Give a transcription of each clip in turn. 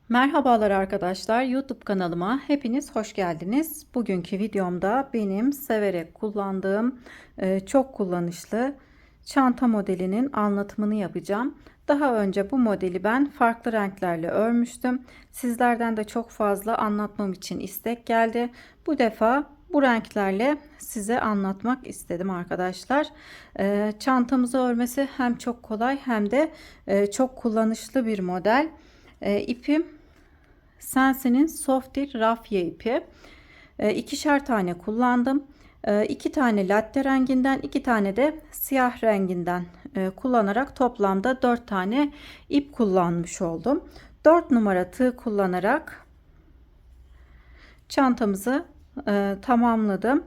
Merhabalar arkadaşlar, YouTube kanalıma hepiniz hoş geldiniz. Bugünkü videomda benim severek kullandığım çok kullanışlı çanta modelinin anlatımını yapacağım. Daha önce bu modeli ben farklı renklerle örmüştüm. Sizlerden de çok fazla anlatmam için istek geldi. Bu defa bu renklerle size anlatmak istedim arkadaşlar. Çantamızı örmesi hem çok kolay hem de çok kullanışlı bir model. İpim Sensi'nin Softir rafya ipi. İkişer tane kullandım. 2 tane latte renginden, 2 tane de siyah renginden kullanarak toplamda 4 tane ip kullanmış oldum. 4 numara tığ kullanarak çantamızı tamamladım.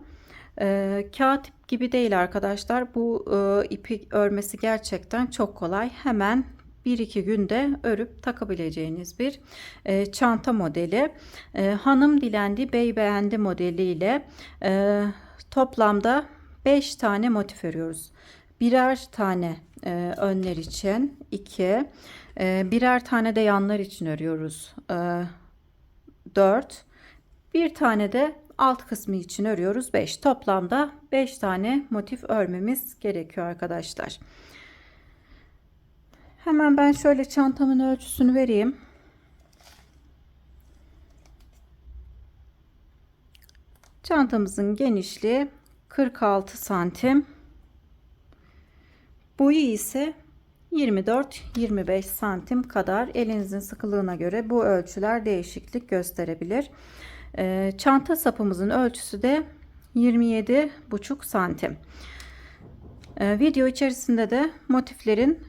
Kağıt ip gibi değil arkadaşlar. Bu ipi örmesi gerçekten çok kolay. Hemen 1-2 günde örüp takabileceğiniz bir çanta modeli. Hanım dilendi, bey beğendi modeliyle toplamda 5 tane motif örüyoruz. Birer tane önler için 2, birer tane de yanlar için örüyoruz 4, bir tane de alt kısmı için örüyoruz 5. Toplamda 5 tane motif örmemiz gerekiyor arkadaşlar. Hemen ben şöyle çantamın ölçüsünü vereyim. Çantamızın genişliği 46 santim. Boyu ise 24-25 santim kadar. Elinizin sıkılığına göre bu ölçüler değişiklik gösterebilir. Çanta sapımızın ölçüsü de 27,5 santim. Video içerisinde de motiflerin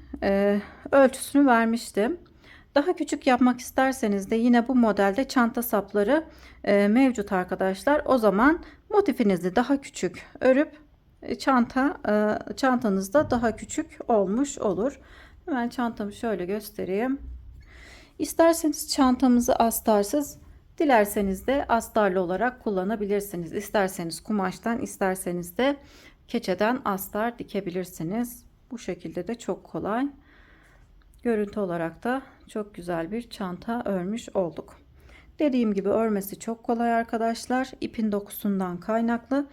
ölçüsünü vermiştim. Daha küçük yapmak isterseniz de yine bu modelde çanta sapları mevcut arkadaşlar. O zaman motifinizi daha küçük örüp çantanızda daha küçük olmuş olur. Hemen çantamı şöyle göstereyim. İsterseniz çantamızı astarsız, dilerseniz de astarlı olarak kullanabilirsiniz. İsterseniz kumaştan, isterseniz de keçeden astar dikebilirsiniz. Bu şekilde de çok kolay. Görüntü olarak da çok güzel bir çanta örmüş olduk. Dediğim gibi örmesi çok kolay arkadaşlar. İpin dokusundan kaynaklı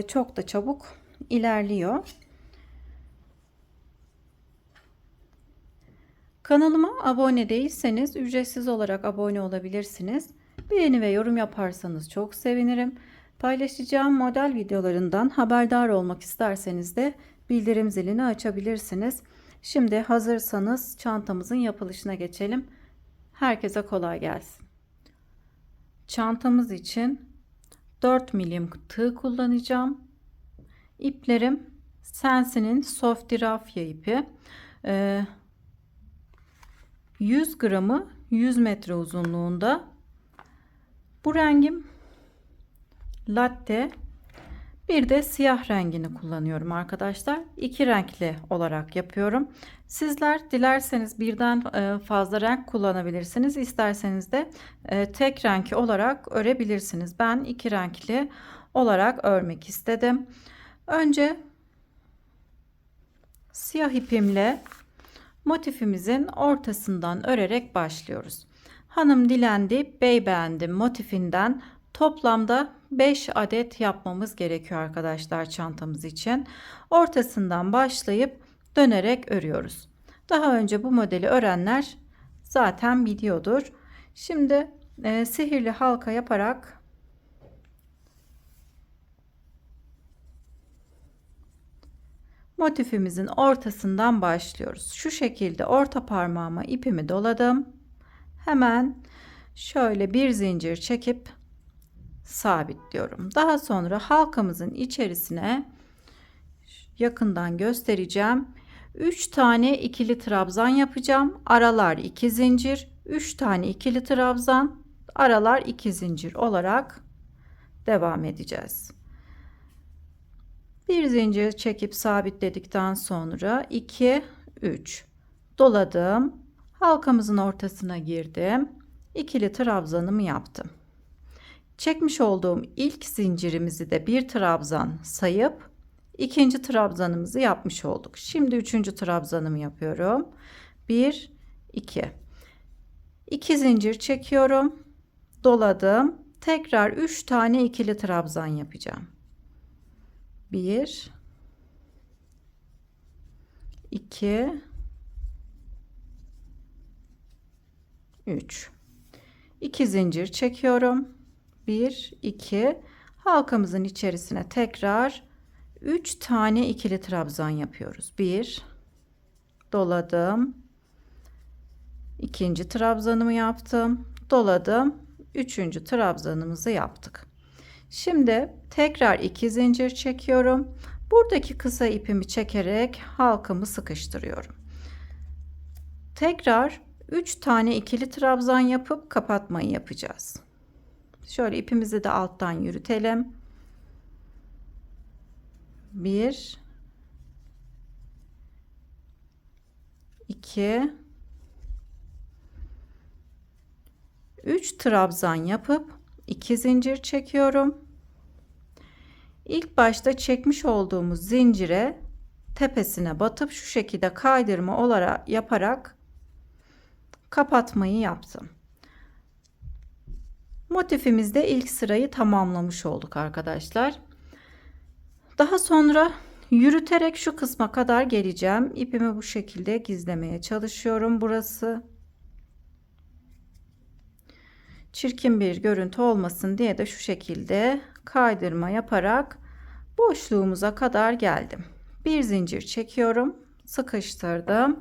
çok da çabuk ilerliyor. Kanalıma abone değilseniz ücretsiz olarak abone olabilirsiniz. Beğeni ve yorum yaparsanız çok sevinirim. Paylaşacağım model videolarından haberdar olmak isterseniz de bildirim zilini açabilirsiniz. Şimdi hazırsanız çantamızın yapılışına geçelim. Herkese kolay gelsin. Çantamız için 4 milim tığ kullanacağım. İplerim Sensi'nin Softir rafya ipi. 100 gramı 100 metre uzunluğunda. Bu rengim latte. Bir de siyah rengini kullanıyorum arkadaşlar. 2 renkli olarak yapıyorum. Sizler dilerseniz birden fazla renk kullanabilirsiniz. İsterseniz de tek renk olarak örebilirsiniz. Ben 2 renkli olarak örmek istedim. Önce siyah ipimle motifimizin ortasından örerek başlıyoruz. Hanım dilendi, bey beğendi motifinden toplamda 5 adet yapmamız gerekiyor arkadaşlar çantamız için. Ortasından başlayıp dönerek örüyoruz. Daha önce bu modeli örenler zaten biliyordur. Şimdi sihirli halka yaparak motifimizin ortasından başlıyoruz. Şu şekilde orta parmağıma ipimi doladım. Hemen şöyle bir zincir çekip sabitliyorum. Daha sonra halkamızın içerisine yakından göstereceğim. 3 tane ikili trabzan yapacağım. Aralar 2 zincir, 3 tane ikili trabzan, aralar 2 zincir olarak devam edeceğiz. Bir zincir çekip sabitledikten sonra 2 3 doladım. Halkamızın ortasına girdim. İkili trabzanımı yaptım. Çekmiş olduğum ilk zincirimizi de bir trabzan sayıp ikinci trabzanımızı yapmış olduk. Şimdi üçüncü trabzanımı yapıyorum. 1 2 2 zincir çekiyorum. Doladım. Tekrar 3 tane ikili trabzan yapacağım. 1 2 3 2 zincir çekiyorum. 1 2 halkamızın içerisine tekrar 3 tane ikili trabzan yapıyoruz. 1 doladım. İkinci trabzanımı yaptım. Doladım. Üçüncü trabzanımızı yaptık. Şimdi tekrar 2 zincir çekiyorum. Buradaki kısa ipimi çekerek halkamı sıkıştırıyorum. Tekrar 3 tane ikili trabzan yapıp kapatmayı yapacağız. Şöyle ipimizi de alttan yürütelim. 1 2 3 trabzan yapıp 2 zincir çekiyorum. İlk başta çekmiş olduğumuz zincire tepesine batıp şu şekilde kaydırma olarak yaparak kapatmayı yaptım. Motifimizde ilk sırayı tamamlamış olduk arkadaşlar. Daha sonra yürüterek şu kısma kadar geleceğim. İpimi bu şekilde gizlemeye çalışıyorum. Burası çirkin bir görüntü olmasın diye de şu şekilde kaydırma yaparak boşluğumuza kadar geldim. Bir zincir çekiyorum, sıkıştırdım,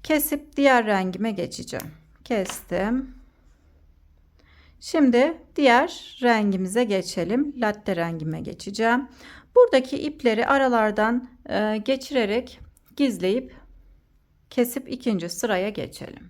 kesip diğer rengime geçeceğim. Kestim. Şimdi diğer rengimize geçelim. Latte rengime geçeceğim. Buradaki ipleri aralardan geçirerek gizleyip kesip ikinci sıraya geçelim.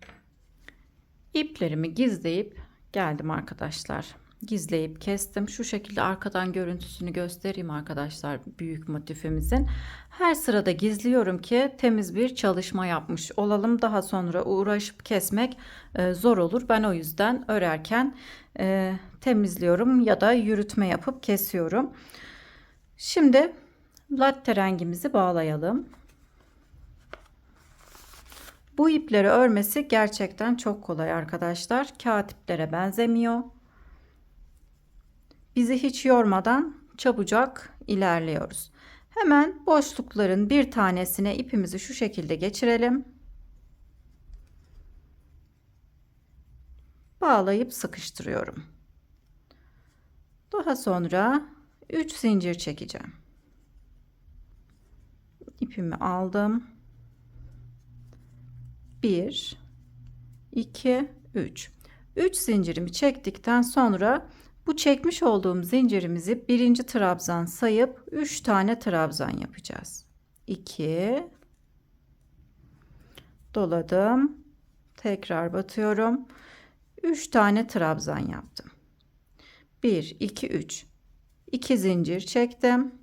İplerimi gizleyip geldim arkadaşlar. Gizleyip kestim. Şu şekilde arkadan görüntüsünü göstereyim arkadaşlar, büyük motifimizin. Her sırada gizliyorum ki temiz bir çalışma yapmış olalım. Daha sonra uğraşıp kesmek zor olur. Ben o yüzden örerken temizliyorum ya da yürütme yapıp kesiyorum. Şimdi latte rengimizi bağlayalım. Bu ipleri örmesi gerçekten çok kolay arkadaşlar. Kağıt iplere benzemiyor. Bizi hiç yormadan çabucak ilerliyoruz. Hemen boşlukların bir tanesine ipimizi şu şekilde geçirelim. Bağlayıp sıkıştırıyorum. Daha sonra 3 zincir çekeceğim. İpimi aldım. 1 2 3 zincirimi çektikten sonra bu çekmiş olduğum zincirimizi birinci trabzan sayıp 3 tane trabzan yapacağız. 2 doladım, tekrar batıyorum, 3 tane trabzan yaptım. 1 2 3 2 zincir çektim,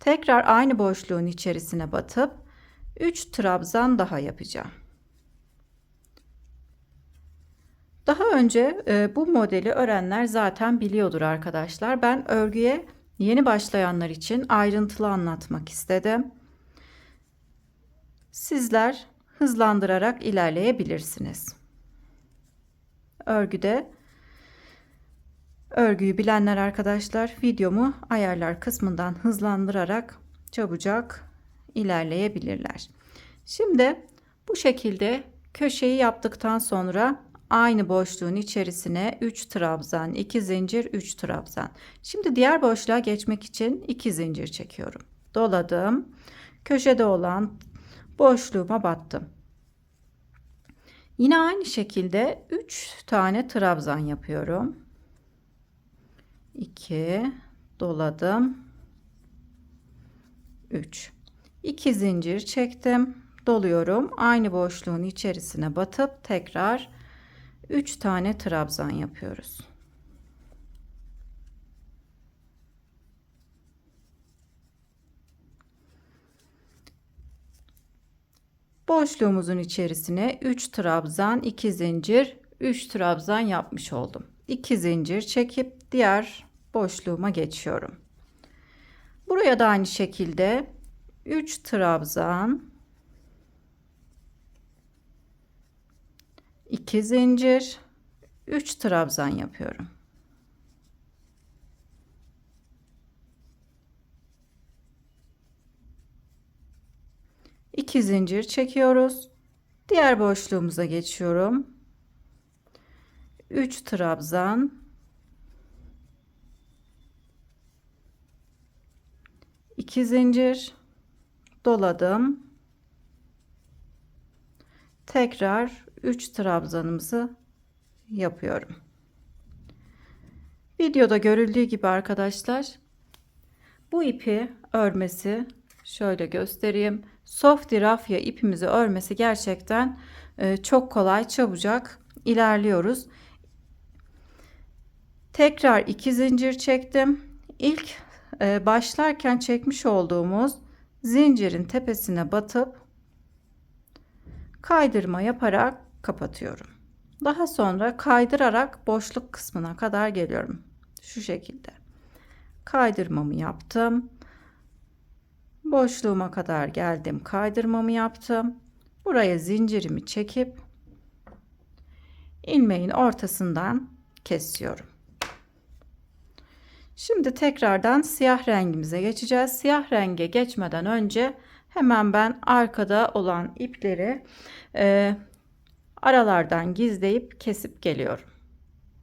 tekrar aynı boşluğun içerisine batıp 3 trabzan daha yapacağım. Daha önce bu modeli öğrenenler zaten biliyordur arkadaşlar. Ben örgüye yeni başlayanlar için ayrıntılı anlatmak istedim. Sizler hızlandırarak ilerleyebilirsiniz. Örgüyü bilenler arkadaşlar videomu ayarlar kısmından hızlandırarak çabucak ilerleyebilirler. Şimdi bu şekilde köşeyi yaptıktan sonra aynı boşluğun içerisine 3 trabzan, 2 zincir, 3 trabzan. Şimdi diğer boşluğa geçmek için 2 zincir çekiyorum. Doladım. Köşede olan boşluğuma battım. Yine aynı şekilde 3 tane trabzan yapıyorum. 2 doladım. 3 2 zincir çektim. Doluyorum. Aynı boşluğun içerisine batıp tekrar 3 tane trabzan yapıyoruz. Boşluğumuzun içerisine 3 trabzan, 2 zincir, 3 trabzan yapmış oldum. 2 zincir çekip diğer boşluğuma geçiyorum. Buraya da aynı şekilde 3 trabzan, 2 zincir, 3 trabzan yapıyorum. İki zincir çekiyoruz. Diğer boşluğumuza geçiyorum. 3 trabzan, 2 zincir doladım. Tekrar 3 trabzanımızı yapıyorum. Videoda görüldüğü gibi arkadaşlar, bu ipi örmesi, şöyle göstereyim. Softi rafya ipimizi örmesi gerçekten çok kolay, çabucak ilerliyoruz. Tekrar 2 zincir çektim. İlk başlarken çekmiş olduğumuz zincirin tepesine batıp kaydırma yaparak kapatıyorum. Daha sonra kaydırarak boşluk kısmına kadar geliyorum. Şu şekilde. Kaydırmamı yaptım. Boşluğuma kadar geldim. Kaydırmamı yaptım. Buraya zincirimi çekip ilmeğin ortasından kesiyorum. Şimdi tekrardan siyah rengimize geçeceğiz. Siyah renge geçmeden önce hemen ben arkada olan ipleri aralardan gizleyip kesip geliyorum.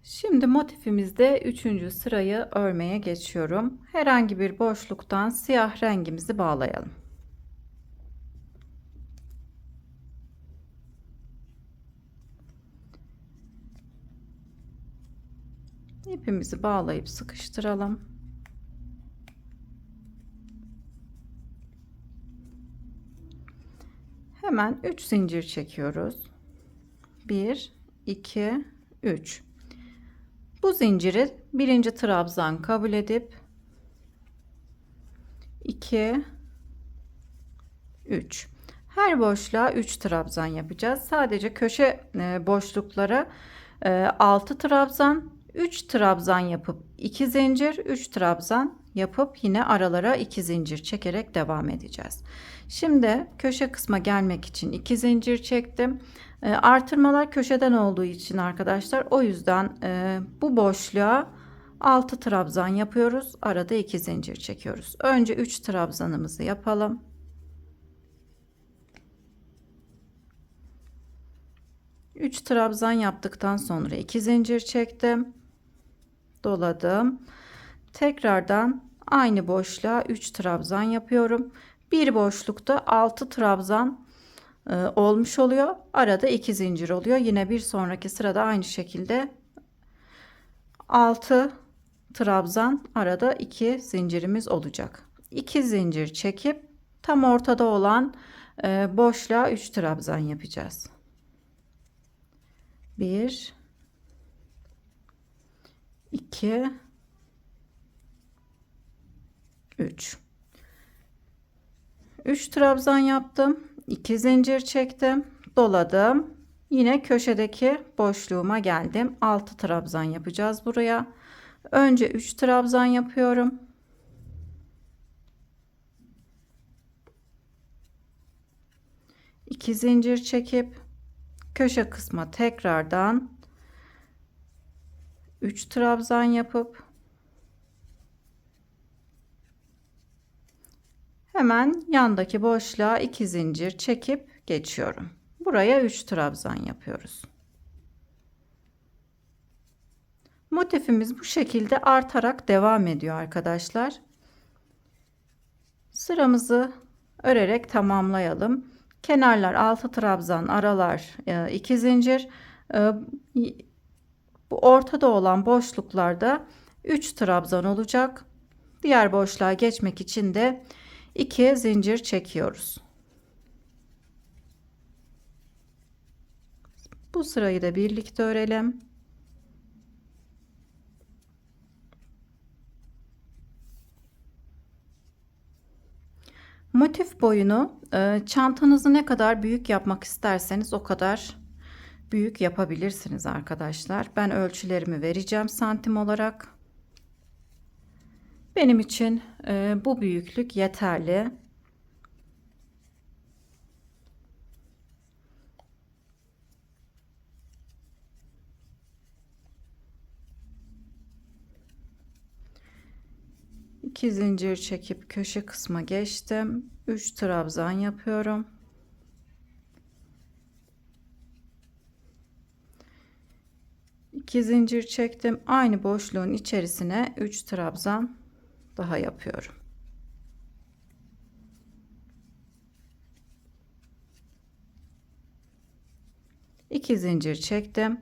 Şimdi motifimizde 3. sırayı örmeye geçiyorum. Herhangi bir boşluktan siyah rengimizi bağlayalım. İpimizi bağlayıp sıkıştıralım. Hemen 3 zincir çekiyoruz. 1, 2, 3. Bu zinciri birinci trabzan kabul edip 2, 3. Her boşluğa 3 trabzan yapacağız. Sadece köşe boşluklara 6 trabzan, 3 trabzan yapıp 2 zincir, 3 trabzan yapıp yine aralara 2 zincir çekerek devam edeceğiz. Şimdi köşe kısma gelmek için 2 zincir çektim. Artırmalar köşeden olduğu için arkadaşlar, o yüzden bu boşluğa 6 trabzan yapıyoruz. Arada 2 zincir çekiyoruz. Önce 3 trabzanımızı yapalım. Üç trabzan yaptıktan sonra 2 zincir çektim. Doladım. Tekrardan aynı boşluğa 3 trabzan yapıyorum. Bir boşlukta 6 trabzan olmuş oluyor. Arada 2 zincir oluyor. Yine bir sonraki sırada aynı şekilde 6 trabzan, arada 2 zincirimiz olacak. 2 zincir çekip tam ortada olan boşluğa 3 trabzan yapacağız. 1, 2, 3. 3 trabzan yaptım. 2 zincir çektim. Doladım. Yine köşedeki boşluğuma geldim. 6 trabzan yapacağız buraya. Önce 3 trabzan yapıyorum. İki zincir çekip köşe kısma tekrardan 3 trabzan yapıp hemen yandaki boşluğa 2 zincir çekip geçiyorum. Buraya 3 trabzan yapıyoruz. Motifimiz bu şekilde artarak devam ediyor arkadaşlar. Sıramızı örerek tamamlayalım. Kenarlar 6 trabzan, aralar 2 zincir. Bu ortada olan boşluklarda 3 trabzan olacak. Diğer boşluğa geçmek için de 2 zincir çekiyoruz. Bu sırayı da birlikte örelim. Motif boyunu çantanızı ne kadar büyük yapmak isterseniz o kadar büyük yapabilirsiniz arkadaşlar. Ben ölçülerimi vereceğim santim olarak. Benim için bu büyüklük yeterli. 2 zincir çekip köşe kısma geçtim. 3 trabzan yapıyorum. İki zincir çektim. Aynı boşluğun içerisine 3 trabzan daha yapıyorum. İki zincir çektim.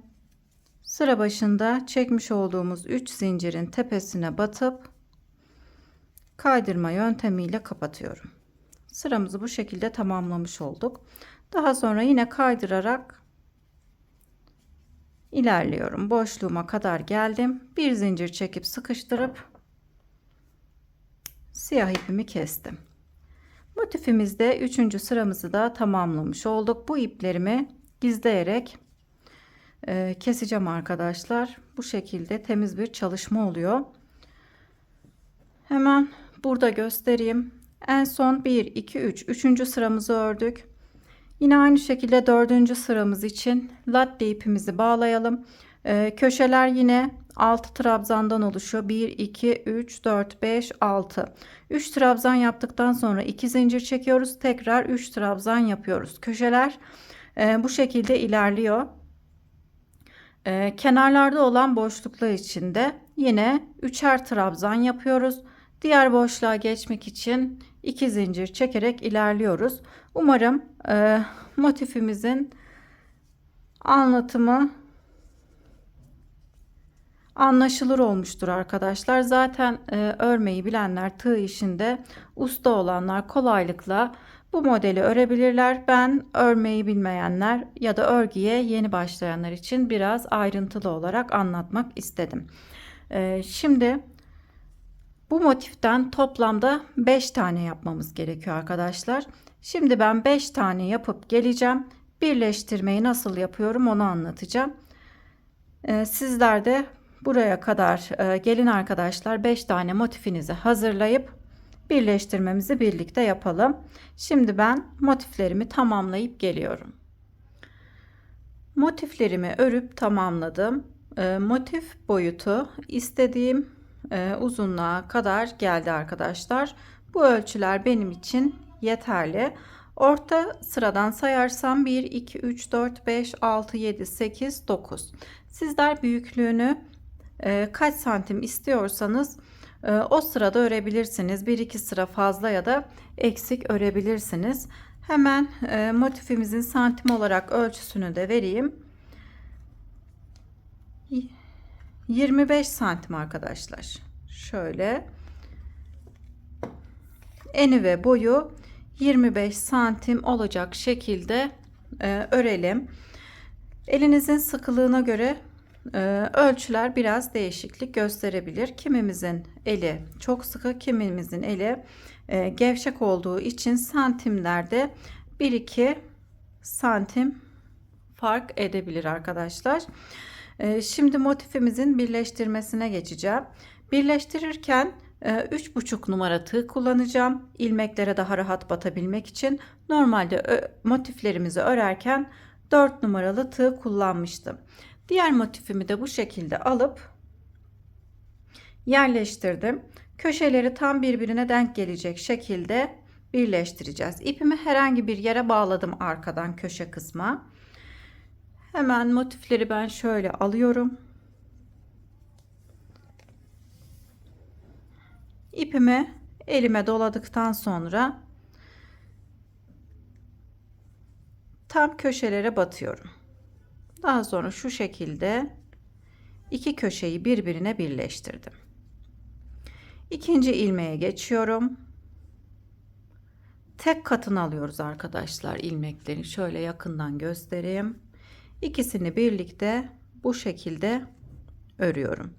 Sıra başında çekmiş olduğumuz 3 zincirin tepesine batıp kaydırma yöntemiyle kapatıyorum. Sıramızı bu şekilde tamamlamış olduk. Daha sonra yine kaydırarak ilerliyorum. Boşluğuma kadar geldim. Bir zincir çekip sıkıştırıp siyah ipimi kestim. Motifimizde 3. sıramızı da tamamlamış olduk. Bu iplerimi gizleyerek keseceğim arkadaşlar. Bu şekilde temiz bir çalışma oluyor. Hemen burada göstereyim. En son 1 2 3 3. sıramızı ördük. Yine aynı şekilde 4. sıramız için latte ipimizi bağlayalım. Köşeler yine 6 trabzandan oluşuyor. 1 2 3 4 5 6. 3 trabzan yaptıktan sonra 2 zincir çekiyoruz. Tekrar 3 trabzan yapıyoruz. Köşeler bu şekilde ilerliyor. Kenarlarda olan boşluklar içinde yine 3'er trabzan yapıyoruz. Diğer boşluğa geçmek için 2 zincir çekerek ilerliyoruz. Umarım motifimizin anlatımı anlaşılır olmuştur arkadaşlar. Zaten örmeyi bilenler, tığ işinde usta olanlar kolaylıkla bu modeli örebilirler. Ben örmeyi bilmeyenler ya da örgüye yeni başlayanlar için biraz ayrıntılı olarak anlatmak istedim. Şimdi bu motiften toplamda 5 tane yapmamız gerekiyor arkadaşlar. Şimdi ben 5 tane yapıp geleceğim. Birleştirmeyi nasıl yapıyorum onu anlatacağım. Sizler de buraya kadar gelin arkadaşlar, 5 tane motifinizi hazırlayıp birleştirmemizi birlikte yapalım. Şimdi ben motiflerimi tamamlayıp geliyorum. Motiflerimi örüp tamamladım. Motif boyutu istediğim uzunluğa kadar geldi arkadaşlar. Bu ölçüler benim için yeterli. Orta sıradan sayarsam 1 2 3 4 5 6 7 8 9. Sizler büyüklüğünü kaç santim istiyorsanız o sırada örebilirsiniz. 1-2 sıra fazla ya da eksik örebilirsiniz. Hemen motifimizin santim olarak ölçüsünü de vereyim. 25 santim arkadaşlar. Şöyle eni ve boyu 25 santim olacak şekilde örelim. Elinizin sıkılığına göre ölçüler biraz değişiklik gösterebilir. Kimimizin eli çok sıkı, kimimizin eli gevşek olduğu için santimlerde 1-2 santim fark edebilir arkadaşlar. Şimdi motifimizin birleştirmesine geçeceğim. Birleştirirken 3,5 numara tığ kullanacağım. İlmeklere daha rahat batabilmek için. Normalde motiflerimizi örerken 4 numaralı tığ kullanmıştım. Diğer motifimi de bu şekilde alıp yerleştirdim. Köşeleri tam birbirine denk gelecek şekilde birleştireceğiz. İpimi herhangi bir yere bağladım arkadan köşe kısma. Hemen motifleri ben şöyle alıyorum. İpimi elime doladıktan sonra tam köşelere batıyorum. Daha sonra şu şekilde iki köşeyi birbirine birleştirdim. İkinci ilmeğe geçiyorum. Tek katını alıyoruz arkadaşlar ilmekleri. Şöyle yakından göstereyim. İkisini birlikte bu şekilde örüyorum.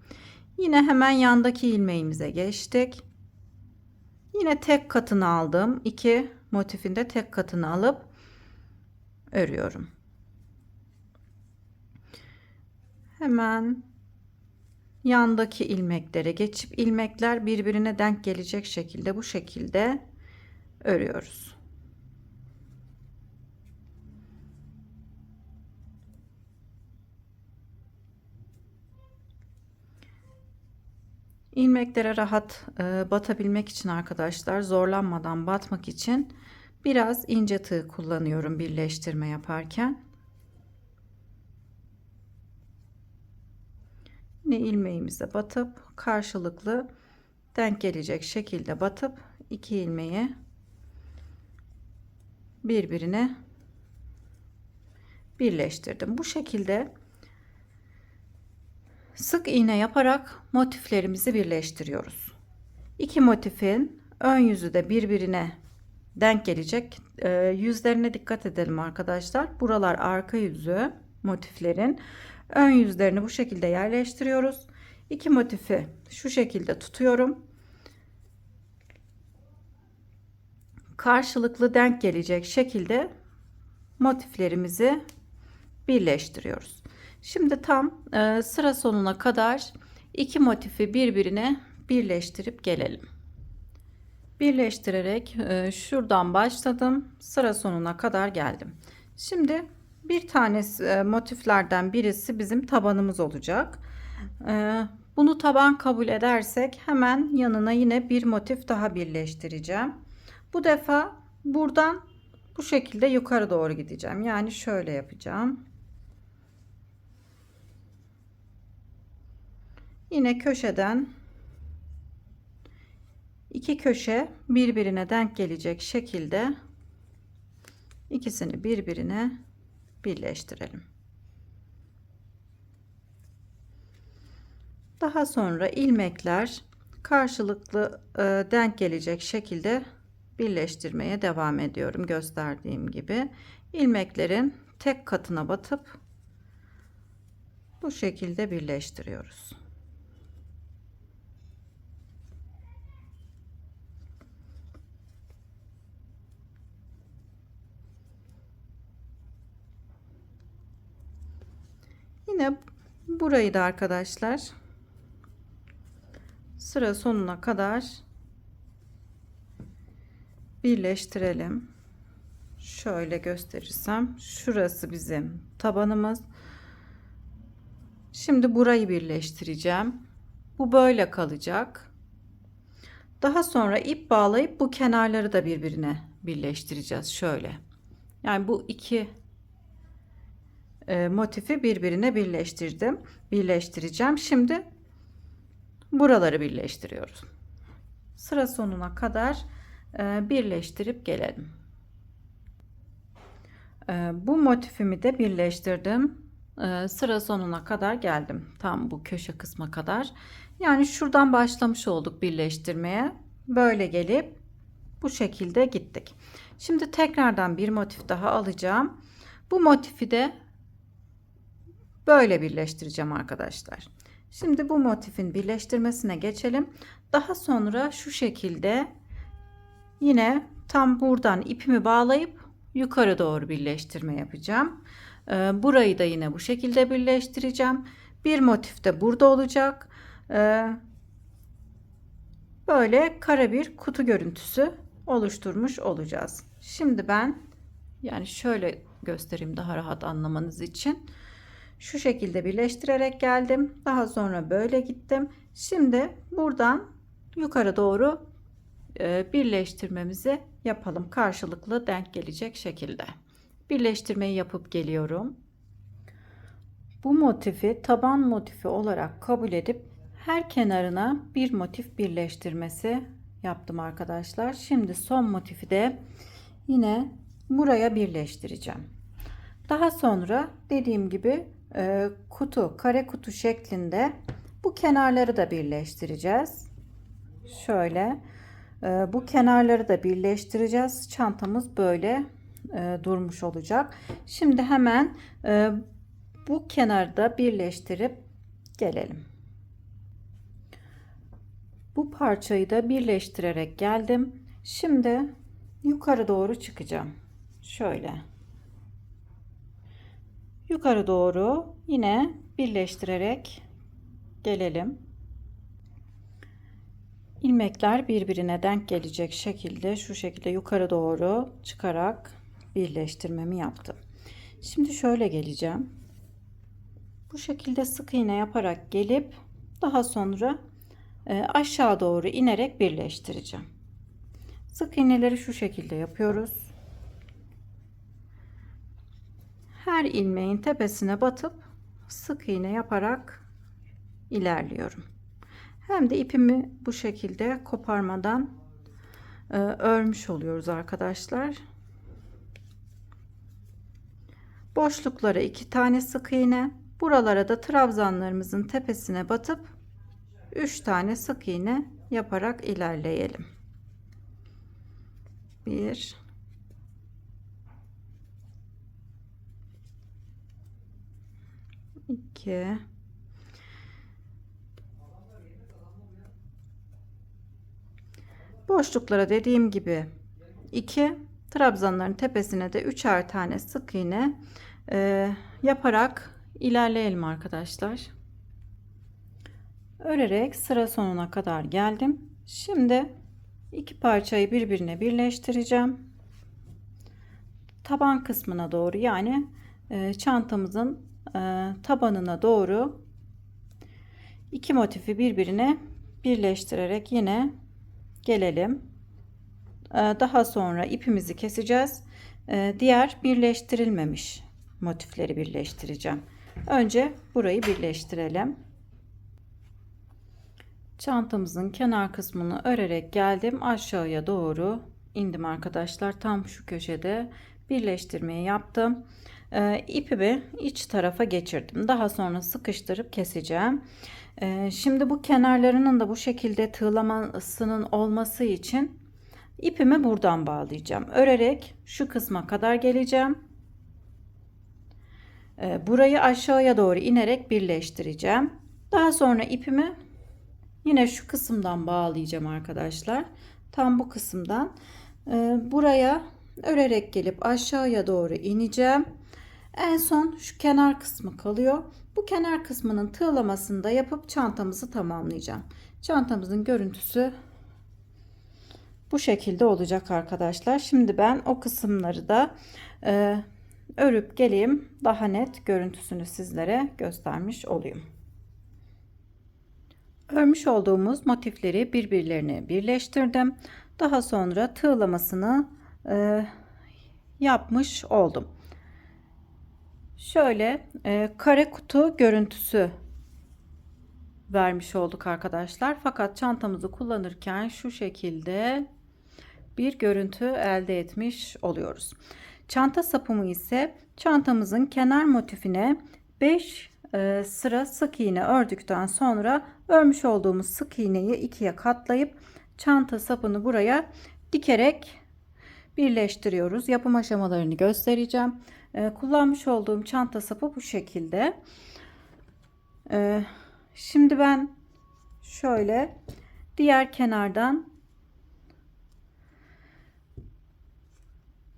Yine hemen yandaki ilmeğimize geçtik. Yine tek katını aldım. İki motifinde tek katını alıp örüyorum. Hemen yandaki ilmeklere geçip ilmekler birbirine denk gelecek şekilde bu şekilde örüyoruz. İlmeklere rahat batabilmek için arkadaşlar, zorlanmadan batmak için biraz ince tığ kullanıyorum birleştirme yaparken. Yine ilmeğimize batıp karşılıklı denk gelecek şekilde batıp iki ilmeği birbirine birleştirdim. Bu şekilde sık iğne yaparak motiflerimizi birleştiriyoruz. İki motifin ön yüzü de birbirine denk gelecek. Yüzlerine dikkat edelim arkadaşlar. Buralar arka yüzü motiflerin. Ön yüzlerini bu şekilde yerleştiriyoruz. İki motifi şu şekilde tutuyorum. Karşılıklı denk gelecek şekilde motiflerimizi birleştiriyoruz. Şimdi tam sıra sonuna kadar iki motifi birbirine birleştirip gelelim. Birleştirerek şuradan başladım, sıra sonuna kadar geldim. Şimdi bir tanesi motiflerden birisi bizim tabanımız olacak. Bunu taban kabul edersek hemen yanına yine bir motif daha birleştireceğim. Bu defa buradan bu şekilde yukarı doğru gideceğim. Yani şöyle yapacağım. Yine köşeden iki köşe birbirine denk gelecek şekilde ikisini birbirine birleştirelim. Daha sonra ilmekler karşılıklı denk gelecek şekilde birleştirmeye devam ediyorum. Gösterdiğim gibi ilmeklerin tek katına batıp bu şekilde birleştiriyoruz. Yine burayı da arkadaşlar sıra sonuna kadar birleştirelim. Şöyle gösterirsem şurası bizim tabanımız. Şimdi burayı birleştireceğim. Bu böyle kalacak. Daha sonra ip bağlayıp bu kenarları da birbirine birleştireceğiz. Şöyle. Yani bu iki motifi birbirine birleştireceğim. Şimdi buraları birleştiriyoruz. Sıra sonuna kadar birleştirip gelelim. Bu motifimi de birleştirdim. Sıra sonuna kadar geldim. Tam bu köşe kısma kadar. Yani şuradan başlamış olduk birleştirmeye. Böyle gelip bu şekilde gittik. Şimdi tekrardan bir motif daha alacağım. Bu motifi de böyle birleştireceğim arkadaşlar. Şimdi bu motifin birleştirmesine geçelim. Daha sonra şu şekilde yine tam buradan ipimi bağlayıp yukarı doğru birleştirme yapacağım. Burayı da yine bu şekilde birleştireceğim. Bir motif de burada olacak. Böyle kare bir kutu görüntüsü oluşturmuş olacağız. Şimdi ben yani şöyle göstereyim daha rahat anlamanız için. Şu şekilde birleştirerek geldim. Daha sonra böyle gittim. Şimdi buradan yukarı doğru birleştirmemizi yapalım. Karşılıklı denk gelecek şekilde. Birleştirmeyi yapıp geliyorum. Bu motifi taban motifi olarak kabul edip her kenarına bir motif birleştirmesi yaptım arkadaşlar. Şimdi son motifi de yine buraya birleştireceğim. Daha sonra dediğim gibi kare kutu şeklinde bu kenarları da birleştireceğiz. Şöyle bu kenarları da birleştireceğiz. Çantamız böyle durmuş olacak. Şimdi hemen bu kenarı da birleştirip gelelim. Bu parçayı da birleştirerek geldim. Şimdi yukarı doğru çıkacağım. Şöyle. Yukarı doğru yine birleştirerek gelelim. İlmekler birbirine denk gelecek şekilde şu şekilde yukarı doğru çıkarak birleştirmemi yaptım. Şimdi şöyle geleceğim. Bu şekilde sık iğne yaparak gelip daha sonra aşağı doğru inerek birleştireceğim. Sık iğneleri şu şekilde yapıyoruz. Her ilmeğin tepesine batıp sık iğne yaparak ilerliyorum. Hem de ipimi bu şekilde koparmadan örmüş oluyoruz arkadaşlar. Boşluklara 2 tane sık iğne, buralara da trabzanlarımızın tepesine batıp 3 tane sık iğne yaparak ilerleyelim. 1 2 boşluklara dediğim gibi 2, trabzanların tepesine de 3'er tane sık iğne yaparak ilerleyelim arkadaşlar. Örerek sıra sonuna kadar geldim. Şimdi iki parçayı birbirine birleştireceğim. Taban kısmına doğru, yani çantamızın tabanına doğru iki motifi birbirine birleştirerek yine gelelim. Daha sonra ipimizi keseceğiz. Diğer birleştirilmemiş motifleri birleştireceğim. Önce burayı birleştirelim. Çantamızın kenar kısmını örerek geldim. Aşağıya doğru indim arkadaşlar. Tam şu köşede birleştirmeyi yaptım. İpimi iç tarafa geçirdim. Daha sonra sıkıştırıp keseceğim. Şimdi bu kenarlarının da bu şekilde tığlamasının olması için ipimi buradan bağlayacağım. Örerek şu kısma kadar geleceğim. Burayı aşağıya doğru inerek birleştireceğim. Daha sonra ipimi yine şu kısımdan bağlayacağım arkadaşlar. Tam bu kısımdan buraya örerek gelip aşağıya doğru ineceğim. En son şu kenar kısmı kalıyor. Bu kenar kısmının tığlamasını da yapıp çantamızı tamamlayacağım. Çantamızın görüntüsü bu şekilde olacak arkadaşlar. Şimdi ben o kısımları da örüp geleyim. Daha net görüntüsünü sizlere göstermiş olayım. Örmüş olduğumuz motifleri birbirlerine birleştirdim. Daha sonra tığlamasını yapmış oldum. Şöyle kare kutu görüntüsü vermiş olduk arkadaşlar. Fakat çantamızı kullanırken şu şekilde bir görüntü elde etmiş oluyoruz. Çanta sapımı ise çantamızın kenar motifine 5 sıra sık iğne ördükten sonra örmüş olduğumuz sık iğneyi ikiye katlayıp çanta sapını buraya dikerek birleştiriyoruz. Yapım aşamalarını göstereceğim. Kullanmış olduğum çanta sapı bu şekilde. Şimdi ben şöyle diğer kenardan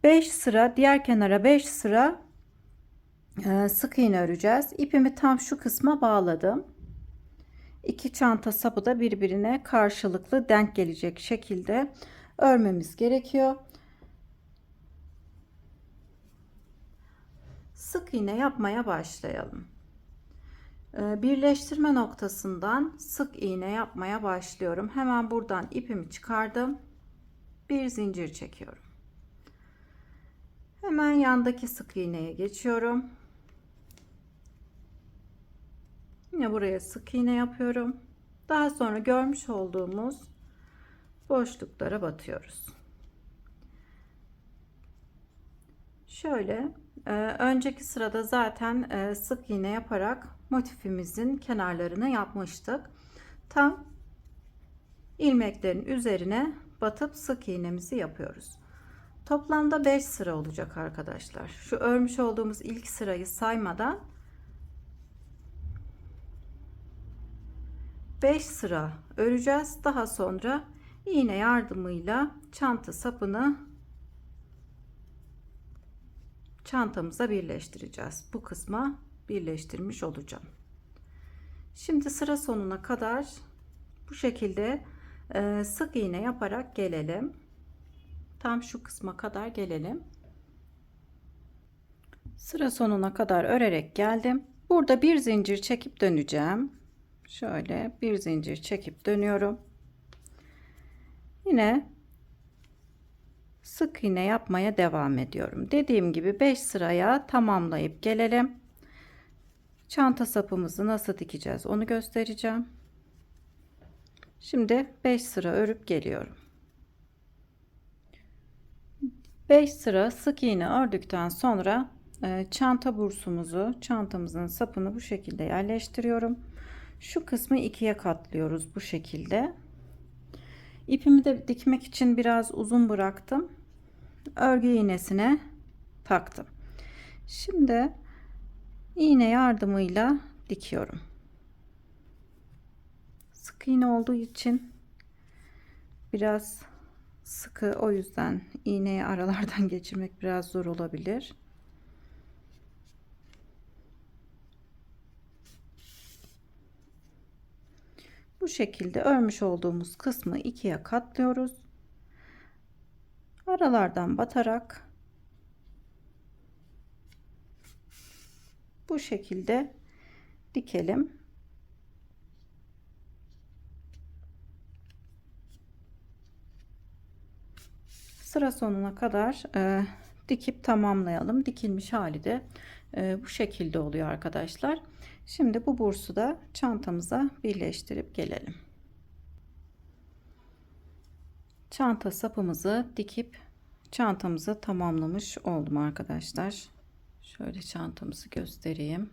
5 sıra, diğer kenara 5 sıra sık iğne öreceğiz. İpimi tam şu kısma bağladım. İki çanta sapı da birbirine karşılıklı denk gelecek şekilde örmemiz gerekiyor. Sık iğne yapmaya başlayalım. Birleştirme noktasından sık iğne yapmaya başlıyorum. Hemen buradan ipimi çıkardım. Bir zincir çekiyorum. Hemen yandaki sık iğneye geçiyorum. Yine buraya sık iğne yapıyorum. Daha sonra görmüş olduğumuz boşluklara batıyoruz. Şöyle önceki sırada zaten sık iğne yaparak motifimizin kenarlarını yapmıştık. Tam ilmeklerin üzerine batıp sık iğnemizi yapıyoruz. Toplamda 5 sıra olacak arkadaşlar. Şu örmüş olduğumuz ilk sırayı saymadan 5 sıra öreceğiz. Daha sonra iğne yardımıyla çanta sapını çantamıza birleştireceğiz. Bu kısma birleştirmiş olacağım. Şimdi sıra sonuna kadar bu şekilde sık iğne yaparak gelelim. Tam şu kısma kadar gelelim. Sıra sonuna kadar örerek geldim. Burada bir zincir çekip döneceğim. Şöyle bir zincir çekip dönüyorum. Yine sık iğne yapmaya devam ediyorum. Dediğim gibi 5 sıraya tamamlayıp gelelim. Çanta sapımızı nasıl dikeceğiz onu göstereceğim. Şimdi 5 sıra örüp geliyorum. 5 sıra sık iğne ördükten sonra çanta bursumuzu, çantamızın sapını bu şekilde yerleştiriyorum. Şu kısmı ikiye katlıyoruz bu şekilde. İpimi de dikmek için biraz uzun bıraktım. Örgü iğnesine taktım. Şimdi iğne yardımıyla dikiyorum. Sık iğne olduğu için biraz sıkı, o yüzden iğneyi aralardan geçirmek biraz zor olabilir. Bu şekilde örmüş olduğumuz kısmı ikiye katlıyoruz. Aralardan batarak bu şekilde dikelim. Sıra sonuna kadar dikip tamamlayalım. Dikilmiş hali de bu şekilde oluyor arkadaşlar. Şimdi bu bursu da çantamıza birleştirip gelelim. Çanta sapımızı dikip çantamızı tamamlamış oldum arkadaşlar. Şöyle çantamızı göstereyim.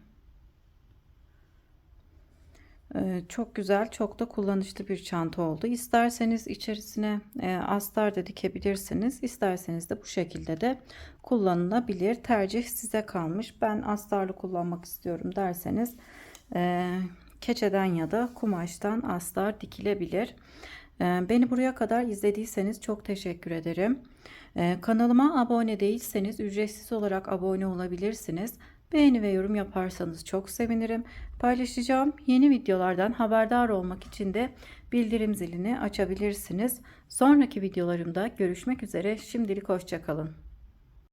Çok güzel, çok da kullanışlı bir çanta oldu. İsterseniz içerisine astar da dikebilirsiniz. İsterseniz de bu şekilde de kullanılabilir. Tercih size kalmış. Ben astarlı kullanmak istiyorum derseniz keçeden ya da kumaştan astar dikilebilir. Beni buraya kadar izlediyseniz çok teşekkür ederim. Kanalıma abone değilseniz ücretsiz olarak abone olabilirsiniz. Beğeni ve yorum yaparsanız çok sevinirim. Paylaşacağım yeni videolardan haberdar olmak için de bildirim zilini açabilirsiniz. Sonraki videolarımda görüşmek üzere. Şimdilik hoşça kalın.